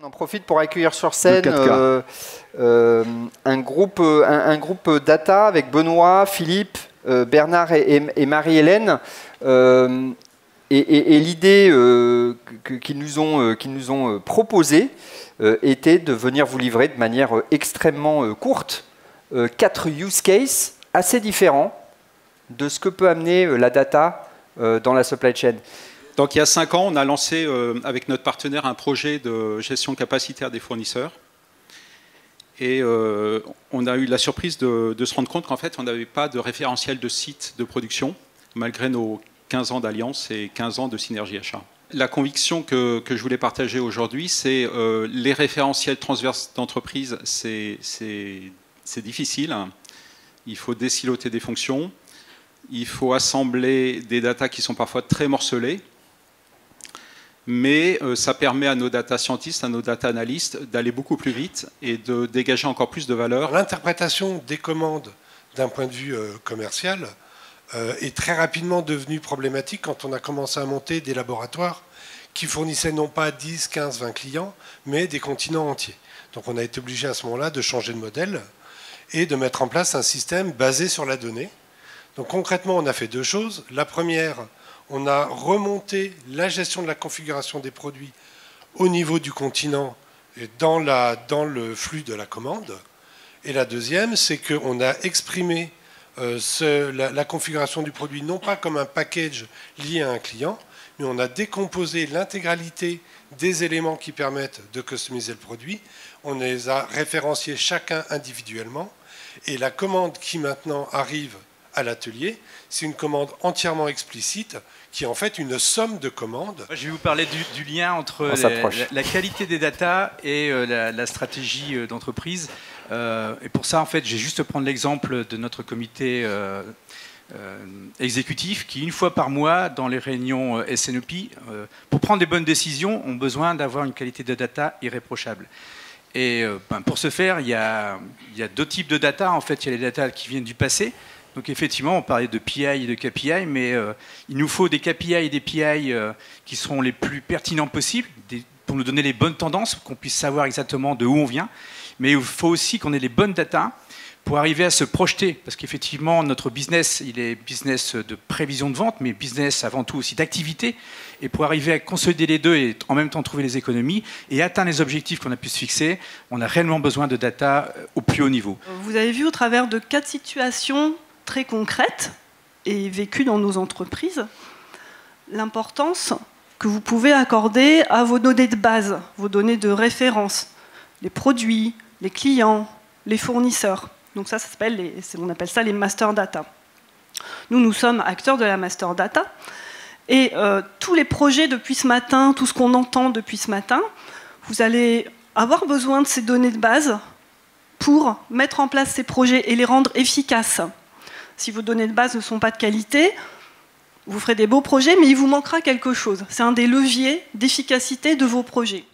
On en profite pour accueillir sur scène un groupe data avec Benoît, Philippe, Bernard et Marie-Hélène. Et l'idée qu'ils nous ont proposée était de venir vous livrer de manière extrêmement courte 4 use cases assez différents de ce que peut amener la data dans la supply chain. Donc il y a 5 ans, on a lancé avec notre partenaire un projet de gestion capacitaire des fournisseurs. Et on a eu la surprise de se rendre compte qu'en fait, on n'avait pas de référentiel de site de production, malgré nos 15 ans d'alliance et 15 ans de synergie achat. La conviction que je voulais partager aujourd'hui, c'est les référentiels transverses d'entreprise, c'est difficile. Il faut désiloter des fonctions. Il faut assembler des datas qui sont parfois très morcelées. Mais ça permet à nos data scientists, à nos data analystes d'aller beaucoup plus vite et de dégager encore plus de valeur. L'interprétation des commandes d'un point de vue commercial est très rapidement devenue problématique quand on a commencé à monter des laboratoires qui fournissaient non pas 10, 15, 20 clients, mais des continents entiers. Donc on a été obligé à ce moment-là de changer de modèle et de mettre en place un système basé sur la donnée. Donc concrètement, on a fait 2 choses. La première, on a remonté la gestion de la configuration des produits au niveau du continent et dans le flux de la commande. Et la deuxième, c'est qu'on a exprimé la configuration du produit non pas comme un package lié à un client, mais on a décomposé l'intégralité des éléments qui permettent de customiser le produit. On les a référenciés chacun individuellement. Et la commande qui maintenant arrive à l'atelier, c'est une commande entièrement explicite qui est en fait une somme de commandes. Je vais vous parler du lien entre la qualité des datas et la stratégie d'entreprise. Et pour ça, en fait, j'ai juste prendre l'exemple de notre comité exécutif qui, une fois par mois, dans les réunions SNOP, pour prendre des bonnes décisions, ont besoin d'avoir une qualité de data irréprochable. Et pour ce faire, il y a 2 types de data. En fait, il y a les data qui viennent du passé. Donc effectivement, on parlait de PI et de KPI, mais il nous faut des KPI et des PI qui seront les plus pertinents possibles pour nous donner les bonnes tendances, qu'on puisse savoir exactement de où on vient. Mais il faut aussi qu'on ait les bonnes datas pour arriver à se projeter. Parce qu'effectivement, notre business, il est business de prévision de vente, mais business avant tout aussi d'activité. Et pour arriver à consolider les deux et en même temps trouver les économies et atteindre les objectifs qu'on a pu se fixer, on a réellement besoin de data au plus haut niveau. Vous avez vu au travers de 4 situations très concrètes et vécues dans nos entreprises, l'importance que vous pouvez accorder à vos données de base, vos données de référence, les produits, les clients, les fournisseurs. Donc ça s'appelle on appelle ça les master data. Nous sommes acteurs de la master data et tous les projets depuis ce matin, tout ce qu'on entend depuis ce matin, vous allez avoir besoin de ces données de base pour mettre en place ces projets et les rendre efficaces. Si vos données de base ne sont pas de qualité, vous ferez des beaux projets, mais il vous manquera quelque chose. C'est un des leviers d'efficacité de vos projets.